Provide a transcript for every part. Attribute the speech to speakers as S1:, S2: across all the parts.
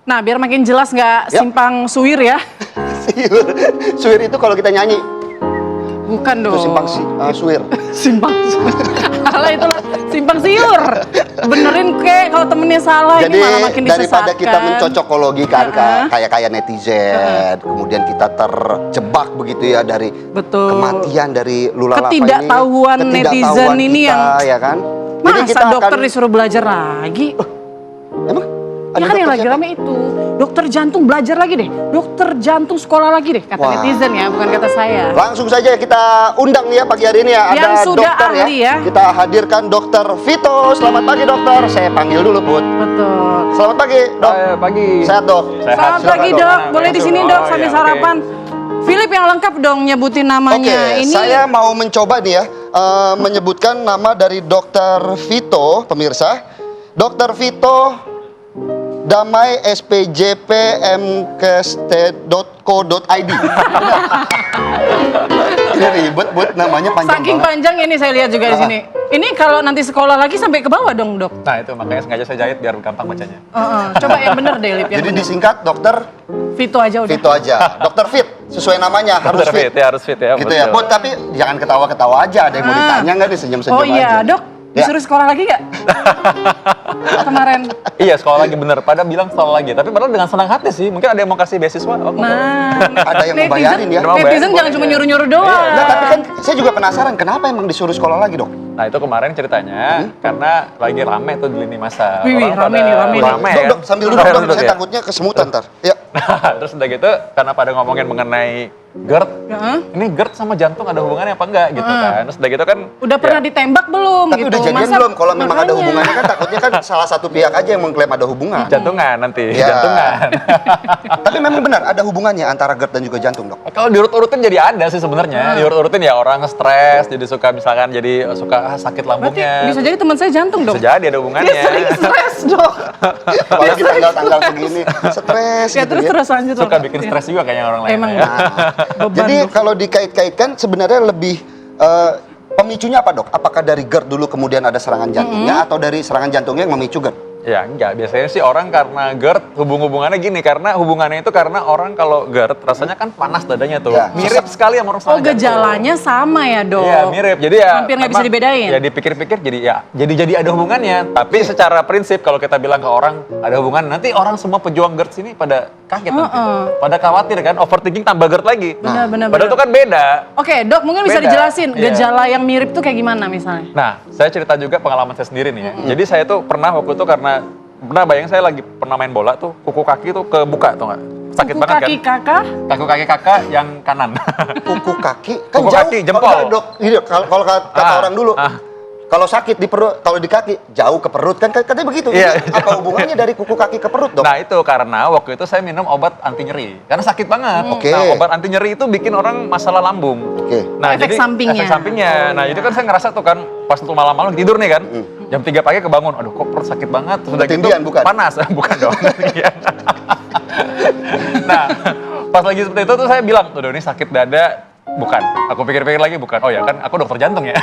S1: Nah, biar makin jelas nggak simpang suwir ya.
S2: Suwir itu kalau kita nyanyi.
S1: Bukan dong.
S2: Itu simpang suwir.
S1: Simpang suwir. Salah itulah simpang siur. Benerin kayak kalau temennya salah
S2: Jadi
S1: ini malah makin disesatkan.
S2: daripada kita mencocokologikan kayak netizen, kemudian kita terjebak begitu ya dari kematian dari Lula Lava ini.
S1: Ketidaktahuan netizen ini
S2: kita,
S1: yang
S2: ya kan?
S1: Masa kita dokter disuruh belajar lagi?
S2: Emang?
S1: Ya kan yang lagi rame itu, dokter jantung belajar lagi deh, dokter jantung sekolah lagi deh, kata netizen ya, bukan kata saya.
S2: Langsung saja kita undang nih ya pagi hari ini ya,
S1: yang
S2: ada
S1: sudah
S2: dokter
S1: ahli ya.
S2: Kita hadirkan dokter Vito. Selamat pagi dokter, saya panggil dulu Put.
S1: Betul.
S2: Selamat pagi dok.
S3: Pagi.
S2: Sehat dok.
S1: Selamat pagi dok, boleh di sini dok sambil sarapan. Philip yang lengkap dong nyebutin namanya.
S2: Oke, saya mau mencoba nih ya, menyebutkan nama dari dokter Vito, pemirsa. Dokter Vito Damai SPJP mkst.co.id. Ini ribet buat namanya panjang
S1: saking
S2: banget.
S1: panjang ini saya lihat juga di sini. Ini kalau nanti sekolah lagi sampai ke bawah dong dok.
S3: Nah itu makanya sengaja saya jahit biar gampang bacanya.
S1: Coba yang bener deh Lip.
S2: Jadi disingkat dokter
S1: Vito aja udah.
S2: Vito aja. Dokter Fit sesuai namanya harus fit.
S3: Ya, harus fit ya.
S2: Gitu ya. Put, tapi jangan ketawa-ketawa aja. Ada yang mau ditanya nggak nih senyum-senyum
S1: Oh iya
S2: aja.
S1: dok, disuruh sekolah lagi nggak? Kemarin.
S3: Iya sekolah lagi bener. Pada bilang sekolah lagi. Tapi padahal dengan senang hati sih. Mungkin ada yang mau kasih beasiswa.
S2: Ada yang mau bayarin ya.
S1: Netizen jangan cuma nyuruh-nyuruh doang.
S2: Nah, tapi kan saya juga penasaran kenapa emang disuruh sekolah lagi dok?
S3: Nah itu kemarin ceritanya karena lagi rame tuh di lini masa.
S1: Wih, rame nih.
S3: Rame
S2: Dok,
S3: ya.
S2: dok, sambil duduk dok, saya takutnya kesemutan ntar. Ya.
S3: Nah, terus udah gitu karena pada ngomongin mengenai GERD, ini GERD sama jantung ada hubungannya apa enggak gitu kan. Terus udah gitu kan
S1: udah pernah ditembak belum
S2: tapi
S1: gitu.
S2: udah jadian belum? Kalau memang ada hubungannya kan takutnya kan salah satu pihak aja yang mengklaim ada hubungan.
S3: Jantungan nanti,
S2: Ya.
S3: jantungan.
S2: Tapi memang benar ada hubungannya antara GERD dan juga jantung dok?
S3: Kalau diurut-urutin jadi ada sih sebenarnya. Diurut-urutin ya orang stres, jadi suka misalkan jadi suka sakit lambungnya.
S1: Bisa jadi teman saya jantung dong.
S3: Bisa jadi ada hubungannya.
S1: Dia sering stres dok.
S2: Apalagi tanggal-tanggal begini, stres
S1: Ya
S2: gitu
S1: terus lanjut.
S3: Suka bikin stres juga kayaknya orang lain.
S1: Emang
S3: ya.
S2: Jadi kalau dikait-kaitkan sebenarnya lebih pemicunya apa dok? Apakah dari GERD dulu kemudian ada serangan jantungnya atau dari serangan jantungnya yang memicu GERD?
S3: Ya enggak, biasanya sih orang karena GERD hubungannya gini, karena hubungannya itu karena orang kalau GERD rasanya kan panas dadanya tuh.
S2: Ya.
S3: Mirip sekali sama orang
S1: Oh
S3: serangan jantung.
S1: gejalanya sama ya dok?
S3: Iya mirip, jadi ya
S1: hampir nggak bisa
S3: memang
S1: dibedain.
S3: Ya dipikir-pikir jadi ada hubungannya. Tapi secara prinsip kalau kita bilang ke orang ada hubungan, nanti orang semua pejuang GERD sini pada kaget nanti. Pada khawatir kan, overthinking tambah GERD lagi.
S1: Benar.
S3: Padahal itu kan beda.
S1: Oke dok, mungkin bisa
S3: Beda.
S1: dijelasin
S3: Iya.
S1: gejala yang mirip tuh kayak gimana misalnya?
S3: Nah, saya cerita juga pengalaman saya sendiri nih ya. Jadi saya tuh pernah waktu itu bayang saya lagi pernah main bola tuh, kuku kaki tuh kebuka tuh nggak? Sakit
S1: Kuku
S3: banget
S1: kaki
S3: kan?
S1: kakak?
S3: Kuku kaki kakak yang kanan.
S2: Kuku kaki
S3: Kuku
S2: jauh.
S3: kaki, jempol.
S2: Kalau dok, ini dok, kalau kata orang dulu, kalau sakit di perut, kalau di kaki jauh ke perut kan katanya begitu.
S3: Iya.
S2: Jadi, apa hubungannya dari kuku kaki ke perut dok?
S3: Nah itu karena waktu itu saya minum obat anti nyeri karena sakit banget.
S2: Oke.
S3: Nah obat anti nyeri itu bikin orang masalah lambung.
S2: Oke.
S3: Nah
S1: Efek sampingnya.
S3: efek sampingnya. Nah jadi kan saya ngerasa tuh kan pas untuk malam-malam tidur nih kan, jam 3 pagi kebangun, aduh kok perut sakit banget. Terus udah gitu
S2: Ketindihan, bukan?
S3: panas, bukan dong. Nah pas lagi seperti itu tuh saya bilang, tuh ini sakit dada. Bukan, aku pikir-pikir lagi bukan. Oh ya kan, aku dokter jantung ya.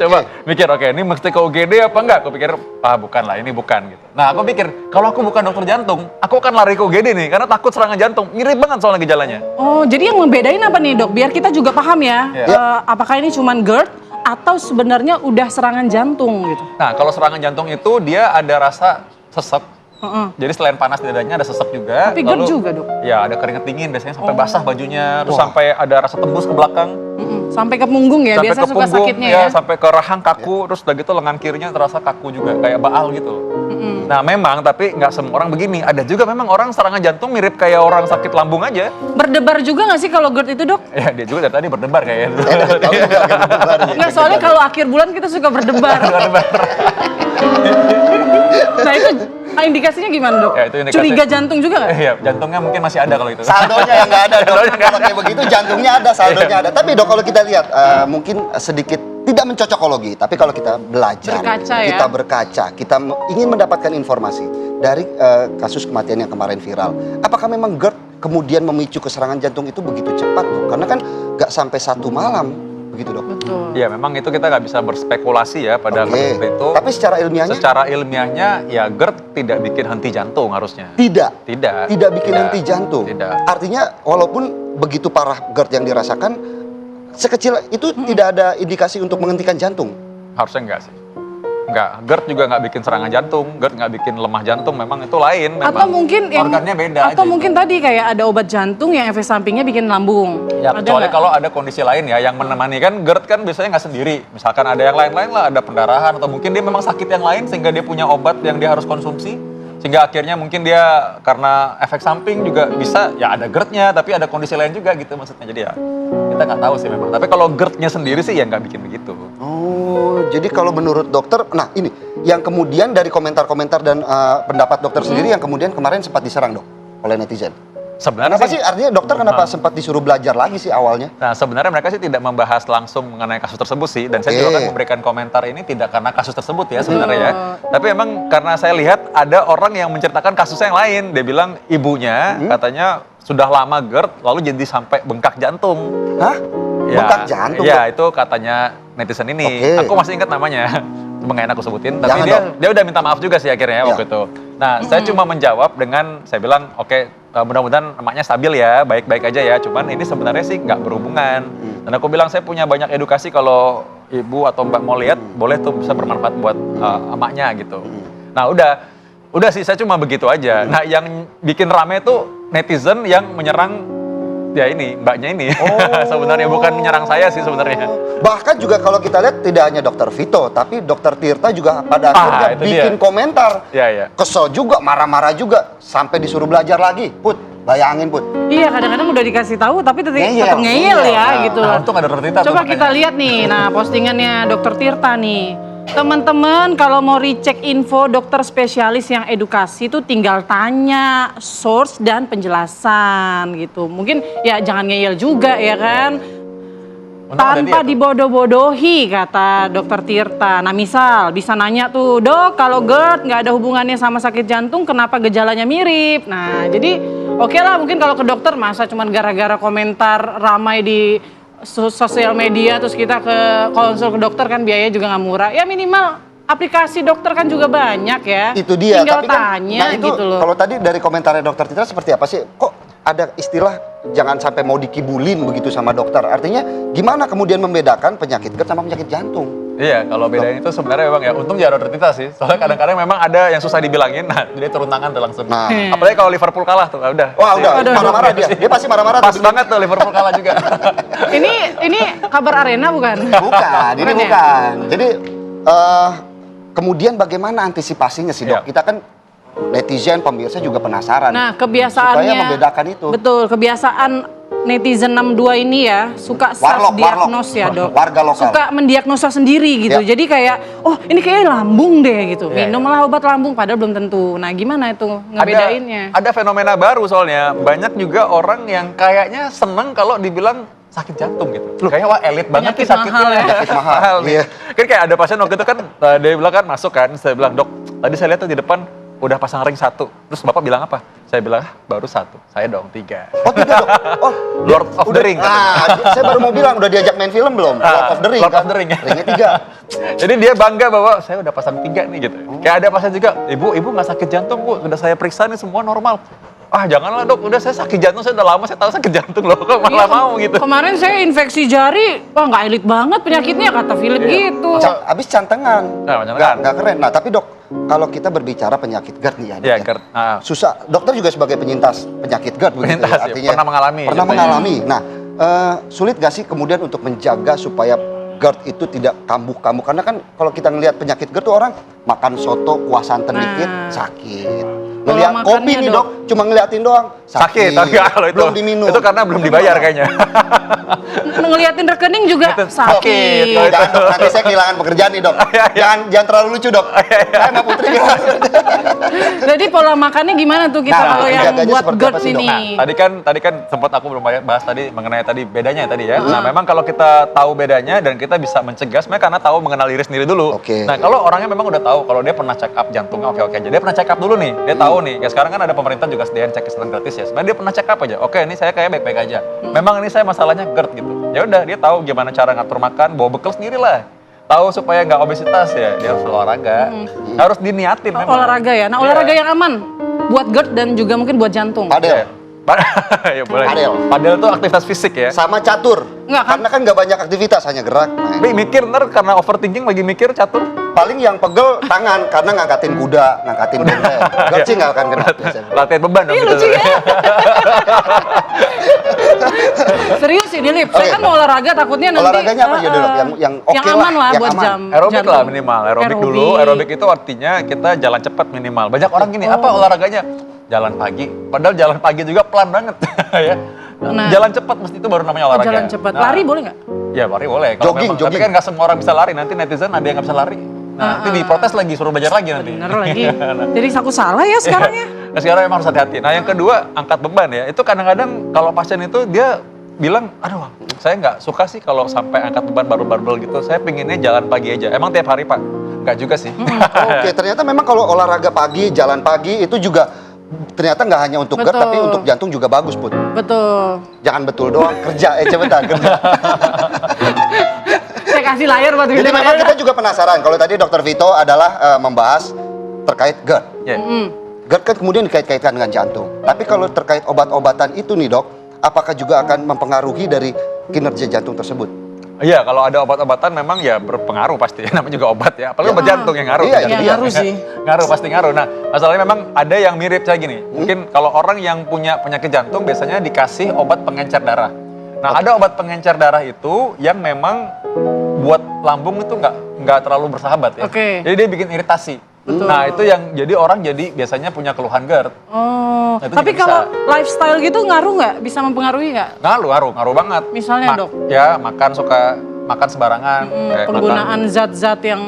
S3: Coba mikir, oke ini mesti ke UGD apa enggak? Aku pikir, bukan lah, ini bukan gitu. Nah aku pikir, kalau aku bukan dokter jantung, aku akan lari ke UGD nih, karena takut serangan jantung. Mirip banget soalnya gejalanya.
S1: Oh jadi yang membedain apa nih dok? Biar kita juga paham ya, apakah ini cuman GERD atau sebenarnya udah serangan jantung gitu?
S3: Nah kalau serangan jantung itu dia ada rasa sesek. Jadi selain panas di dadanya ada sesek juga.
S1: Tapi GERD juga dok?
S3: Ya ada keringet dingin, biasanya sampai basah bajunya, terus sampai ada rasa tembus ke belakang.
S1: Sampai ke punggung ya,
S3: Sampai
S1: biasa
S3: ke
S1: suka
S3: punggung,
S1: sakitnya ya?
S3: sampai ke rahang kaku, terus udah gitu lengan kirinya terasa kaku juga, kayak baal gitu. Nah memang, tapi nggak semua orang begini. Ada juga memang orang serangan jantung mirip kayak orang sakit lambung aja.
S1: Berdebar juga nggak sih kalau GERD itu dok?
S3: Ya dia juga dari tadi berdebar kayaknya.
S1: Nggak, soalnya kalau akhir bulan kita suka berdebar. Nah itu indikasinya gimana dok?
S3: Ya, itu indikasi.
S1: Curiga jantung juga nggak?
S3: Iya, jantungnya mungkin masih ada kalau itu.
S2: Saldonya yang nggak ada dok. Kalau kayak begitu jantungnya ada, saldonya ada. Tapi dok kalau kita lihat mungkin sedikit tidak mencocokologi, tapi kalau kita belajar,
S1: Berkaca ya?
S2: kita berkaca, kita ingin mendapatkan informasi dari kasus kematian yang kemarin viral. Apakah memang GERD kemudian memicu keserangan jantung itu begitu cepat dok? Karena kan nggak sampai 1 malam begitu dok.
S1: Betul.
S3: Ya memang itu kita nggak bisa berspekulasi ya pada kasus seperti itu.
S2: Tapi secara ilmiahnya?
S3: Secara ilmiahnya ya GERD tidak bikin henti jantung harusnya.
S2: Tidak.
S3: Tidak.
S2: Tidak bikin henti jantung.
S3: Tidak.
S2: Artinya walaupun begitu parah GERD yang dirasakan, sekecil itu tidak ada indikasi untuk menghentikan jantung.
S3: Harusnya enggak sih. Enggak, GERD juga nggak bikin serangan jantung, GERD nggak bikin lemah jantung, memang itu lain. Memang
S1: Atau mungkin
S3: organnya beda
S1: atau
S3: aja.
S1: mungkin tadi kayak ada obat jantung yang efek sampingnya bikin lambung.
S3: Ya,
S1: Ada
S3: kecuali
S1: nggak?
S3: kalau ada kondisi lain ya yang menemani kan GERD kan biasanya nggak sendiri. Misalkan ada yang lain-lain lah, ada pendarahan atau mungkin dia memang sakit yang lain sehingga dia punya obat yang dia harus konsumsi. Sehingga akhirnya mungkin dia karena efek samping juga bisa ya ada GERD-nya tapi ada kondisi lain juga gitu maksudnya. Jadi ya kita nggak tahu sih memang. Tapi kalau GERD-nya sendiri sih ya nggak bikin begitu.
S2: Oh, jadi kalau menurut dokter, nah ini yang kemudian dari komentar-komentar dan pendapat dokter sendiri yang kemudian kemarin sempat diserang dok oleh netizen.
S3: Sebenarnya
S2: Kenapa sih artinya dokter kenapa sempat disuruh belajar lagi sih awalnya?
S3: Nah, sebenarnya mereka sih tidak membahas langsung mengenai kasus tersebut sih, dan saya juga kan memberikan komentar ini tidak karena kasus tersebut ya sebenarnya ya. Tapi emang karena saya lihat ada orang yang menceritakan kasus yang lain, dia bilang ibunya katanya sudah lama GERD, lalu jadi sampai bengkak jantung.
S2: Hah?
S3: Ya,
S2: Bengkak jantung?
S3: Ya, itu katanya netizen ini.
S2: Oke.
S3: Aku masih ingat namanya. Cuma nggak enak aku sebutin, tapi
S2: Jangan
S3: dia udah minta maaf juga sih akhirnya
S2: Ya.
S3: waktu itu. Nah, saya cuma menjawab dengan saya bilang, oke, mudah-mudahan emaknya stabil ya, baik-baik aja ya. Cuman ini sebenarnya sih nggak berhubungan. Dan aku bilang saya punya banyak edukasi kalau ibu atau mbak mau lihat, boleh tuh bisa bermanfaat buat emaknya gitu. Nah, udah sih saya cuma begitu aja. Nah, yang bikin rame tuh netizen yang menyerang ya ini mbaknya ini. Sebenarnya bukan menyerang saya sih sebenarnya.
S2: Bahkan juga kalau kita lihat tidak hanya dokter Vito, tapi dokter Tirta juga pada akhirnya
S3: itu
S2: bikin
S3: dia.
S2: komentar.
S3: Iya, iya.
S2: Kesel juga, marah-marah juga, sampai disuruh belajar lagi. Put, bayangin Put.
S1: Iya, kadang-kadang udah dikasih tahu tapi tetap
S2: Ngeyel,
S1: tetap ngeyel
S2: ngeyel.
S1: ya
S2: Nah,
S1: gitu.
S3: Nah, untung ada Dokter Tirta tuh
S1: Coba
S3: makanya.
S1: kita lihat nih, nah postingannya Dokter Tirta nih. Teman-teman kalau mau recheck info dokter spesialis yang edukasi itu tinggal tanya source dan penjelasan gitu. Mungkin ya jangan ngeyel juga ya kan.
S3: Untung ada
S1: Tanpa
S3: dia tuh.
S1: dibodoh-bodohi kata Dokter Tirta. Nah misal bisa nanya tuh, dok kalau GERD nggak ada hubungannya sama sakit jantung, kenapa gejalanya mirip? Nah jadi oke lah mungkin kalau ke dokter masa cuman gara-gara komentar ramai di sosial media terus kita ke konsul ke dokter kan biayanya juga nggak murah. Ya minimal aplikasi dokter kan juga banyak ya.
S2: Itu dia.
S1: Tinggal
S2: Tapi kan,
S1: tanya
S2: nah itu
S1: gitu loh.
S2: kalau tadi dari komentarnya dokter Tirta seperti apa sih? Kok ada istilah jangan sampai mau dikibulin begitu sama dokter? Artinya gimana kemudian membedakan penyakit GERD sama penyakit jantung?
S3: Iya, kalau bedain itu sebenarnya memang ya, untung jarang Dokter Tirta sih. Soalnya kadang-kadang memang ada yang susah dibilangin, nah dia turun tangan tuh langsung.
S2: Nah.
S3: Apalagi kalau Liverpool kalah tuh, udah.
S2: Wah udah,
S1: Aduh,
S2: marah-marah dia. Dia pasti marah-marah.
S3: Pas
S2: tuh.
S3: banget tuh Liverpool kalah juga.
S1: Ini kabar arena bukan?
S2: Bukan, ini
S1: Bukan ya?
S2: bukan. Jadi kemudian bagaimana antisipasinya sih dok?
S3: Iya.
S2: Kita kan netizen, pemirsa juga penasaran.
S1: Nah, kebiasaannya
S2: supaya membedakan itu.
S1: Betul, kebiasaan netizen 62 ini ya suka
S2: Warlock,
S1: self-diagnose ya, Dok.
S2: Warga lokal.
S1: Suka mendiagnosa sendiri gitu.
S2: Ya.
S1: Jadi kayak, oh ini kayaknya lambung deh gitu.
S3: Ya,
S1: Minumlah obat lambung padahal belum tentu. Nah, gimana itu ngebedainnya?
S3: Ada fenomena baru soalnya. Banyak juga orang yang kayaknya seneng kalau dibilang sakit jantung gitu. Kayak wah elit banget
S1: Penyakit
S3: nih sakitnya.
S1: mahal ya.
S2: Penyakit mahal,
S3: nih.
S2: iya.
S3: Kan kayak ada pasien waktu itu kan dia bilang kan masuk kan, saya bilang dok, tadi saya lihat tuh di depan udah pasang ring 1. Terus bapak bilang apa? Saya bilang baru 1. Saya dong 3.
S2: Oh tidak dok. Oh
S3: Lord of the Ring.
S2: Nah, saya baru mau bilang udah diajak main film belum? Lord of the Ring.
S3: Lord
S2: kan?
S3: of the Ring.
S2: Ringnya 3.
S3: Jadi dia bangga bahwa saya udah pasang 3 nih gitu. Kayak ada pasien juga, ibu nggak sakit jantung bu, udah saya periksa nih semua normal. Ah janganlah dok, udah saya sakit jantung, saya udah lama saya tahu sakit jantung loh, kok malah
S1: Iya,
S3: mau gitu.
S1: Kemarin saya infeksi jari, wah nggak elit banget penyakitnya kata Philip gitu.
S2: Habis cantengan.
S3: Nah, cantengan.
S2: Nggak keren. Nah tapi dok, kalau kita berbicara penyakit GERD nih ya. Dok,
S3: Iya, GERD. Nah.
S2: Susah. Dokter juga sebagai penyintas penyakit GERD begitu
S3: Penyintas, ya.
S2: artinya.
S3: Pernah mengalami,
S2: Pernah
S3: ceritanya.
S2: mengalami. Nah, sulit gak sih kemudian untuk menjaga supaya GERD itu tidak kambuh-kambuh? Karena kan kalau kita ngelihat penyakit GERD tuh orang makan soto, kuah santan dikit, sakit.
S1: Pola
S2: Ngelihat kopi
S1: makannya,
S2: nih
S1: Dok.
S2: dok, cuma ngeliatin doang,
S3: Sakit, tapi kalau itu
S2: belum diminum.
S3: itu karena belum dibayar kayaknya.
S1: Ngeliatin rekening juga
S3: Itu
S1: sakit.
S3: sakit.
S2: Jangan dok, nanti saya kehilangan pekerjaan nih dok. Jangan terlalu lucu dok. Saya sama Putri.
S1: Jadi pola makannya gimana tuh kita
S2: Nah,
S1: kalau yang
S2: menjaganya
S1: buat
S2: seperti
S1: GERD
S2: apa sih, Dok?
S1: ini?
S3: Nah, tadi kan sempat aku belum bahas tadi mengenai tadi bedanya tadi ya. Nah, memang kalau kita tahu bedanya dan kita bisa mencegah sebenarnya karena tahu mengenal diri sendiri dulu.
S2: Oke.
S3: Nah, kalau orangnya memang udah tahu kalau dia pernah check up jantungnya oke aja. Dia pernah check up dulu nih. Dia tahu nih. Ya sekarang kan ada pemerintah juga sediain cek kesehatan gratis ya. Sebenarnya dia pernah check up aja. Oke, ini saya kayak baik-baik aja. Memang ini saya masalahnya GERD gitu. Ya udah, dia tahu gimana cara ngatur makan, bawa bekal sendiri lah. Tahu supaya nggak obesitas ya, dia harus olahraga. Harus diniatin memang.
S1: Olahraga ya. Nah, olahraga yang aman buat GERD dan juga mungkin buat jantung.
S2: Padel.
S3: Ya boleh.
S2: Padel.
S3: Padel tuh aktivitas fisik ya.
S2: Sama catur.
S1: Enggak, kan?
S2: Karena kan nggak banyak aktivitas, hanya gerak. Nah,
S3: Tapi mikir ntar karena overthinking lagi mikir catur.
S2: paling yang pegel tangan karena ngangkatin kuda, ngangkatin benteng. GERD sih nggak akan kena. biasanya.
S3: Latihan beban dong.
S1: Ih,
S3: gitu.
S1: lucu ya. Serius ini, Lip. Saya
S2: Oke.
S1: kan mau olahraga takutnya nanti.
S2: Olahraganya apa ya, Dok? Yang oke
S1: yang aman
S2: lah,
S1: lah
S2: yang
S1: buat
S2: aman.
S1: jam.
S3: Aerobik
S1: jantung.
S3: lah minimal, aerobik dulu. Aerobik itu artinya kita jalan cepat minimal. Banyak orang gini, apa olahraganya? Jalan pagi. Padahal jalan pagi juga pelan banget ya.
S1: Nah.
S3: Jalan cepat mesti itu baru namanya olahraga.
S1: Jalan cepat.
S3: Nah,
S1: Lari boleh nggak?
S3: Ya lari boleh. Kalau
S2: Jogging,
S3: memang, tapi
S2: jogging.
S3: kan nggak semua orang bisa lari. Nanti netizen ada yang nggak bisa lari. Nah, nanti diprotes lagi, suruh belajar lagi nanti.
S1: Bener lagi. Jadi aku salah ya sekarang ya.
S3: Nah, sekarang emang harus hati-hati. Nah, yang kedua, angkat beban ya. Itu kadang-kadang kalau pasien itu dia bilang, aduh, saya nggak suka sih kalau sampai angkat beban barbel gitu. Saya pinginnya jalan pagi aja. Emang tiap hari, Pak? Nggak juga sih.
S2: Oke, ternyata memang kalau olahraga pagi, jalan pagi itu juga ternyata nggak hanya untuk GERD
S1: Betul.
S2: tapi untuk jantung juga bagus, Put.
S1: Betul.
S2: Jangan betul doang, kerja, cepetan kerja.
S1: Saya kasih layar buat
S2: Jadi
S1: William
S2: memang
S1: ya.
S2: kita juga penasaran. Kalau tadi Dr. Vito adalah membahas terkait GERD.
S3: Ya.
S2: GERD kan kemudian dikait-kaitkan dengan jantung. Tapi kalau terkait obat-obatan itu nih, Dok, apakah juga akan mempengaruhi dari kinerja jantung tersebut?
S3: Iya, kalau ada obat-obatan memang ya berpengaruh pasti. Namanya juga obat ya. Apalagi obat jantung yang ngaruh.
S2: Iya,
S3: Jantung.
S1: iya, ngaruh sih.
S3: Ngaruh, pasti ngaruh. Nah, masalahnya memang ada yang mirip kayak gini. Mungkin kalau orang yang punya penyakit jantung biasanya dikasih obat pengencer darah. Nah, ada obat pengencer darah itu yang memang buat lambung itu nggak terlalu bersahabat ya.
S1: Oke.
S3: Jadi dia bikin iritasi. Nah, itu yang jadi orang jadi biasanya punya keluhan GERD.
S1: Oh,
S3: Nah, itu
S1: tapi
S3: juga
S1: kalau
S3: bisa.
S1: lifestyle gitu ngaruh nggak? Bisa mempengaruhi nggak?
S3: Ngaruh banget.
S1: Misalnya, Dok?
S3: Ya, makan sembarangan. Kayak
S1: Penggunaan zat-zat yang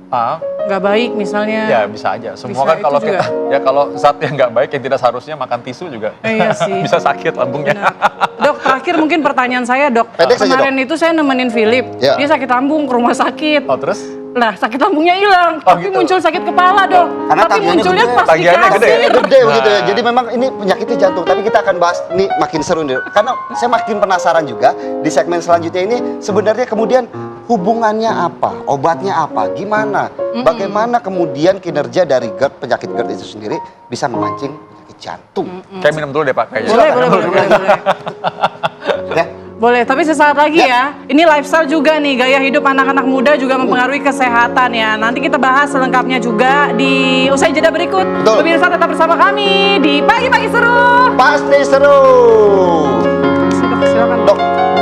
S3: Ah,
S1: nggak baik misalnya.
S3: ya bisa aja. Semua
S1: Bisa
S3: kan kalau
S1: itu juga.
S3: kita ya kalau zat yang nggak baik yang tidak seharusnya makan tisu juga
S1: Iya sih.
S3: bisa sakit lambungnya.
S1: Benar. Dok, terakhir mungkin pertanyaan saya, Dok.
S2: Pendek saja,
S1: Kemarin itu saya nemenin Philip.
S2: Ya.
S1: Dia sakit lambung ke rumah sakit.
S3: Oh terus?
S1: Lah, sakit lambungnya hilang,
S3: Oh,
S1: tapi
S3: gitu.
S1: muncul sakit kepala, Dok.
S2: Karena
S1: Tapi
S2: tagihannya
S1: munculnya
S2: gede.
S1: pas
S3: Tagihannya gede.
S1: dikasih.
S2: Gede begitu ya.
S3: Nah.
S2: Jadi memang ini penyakitnya jantung. Tapi kita akan bahas nih makin seru nih. Karena saya makin penasaran juga di segmen selanjutnya ini sebenarnya kemudian hubungannya apa, obatnya apa, gimana, bagaimana kemudian kinerja dari GERD, penyakit GERD itu sendiri bisa memancing penyakit jantung.
S3: Kayak minum dulu deh Pak kayaknya.
S1: Boleh.
S2: Ya.
S1: Boleh, tapi sesaat lagi ya. Ini lifestyle juga nih, gaya hidup anak-anak muda juga mempengaruhi kesehatan ya. Nanti kita bahas selengkapnya juga di usai jeda berikut.
S2: Betul.
S1: Pemirsa tetap bersama kami di Pagi-Pagi Seru.
S2: Pasti seru.
S1: Silakan.
S2: Dok,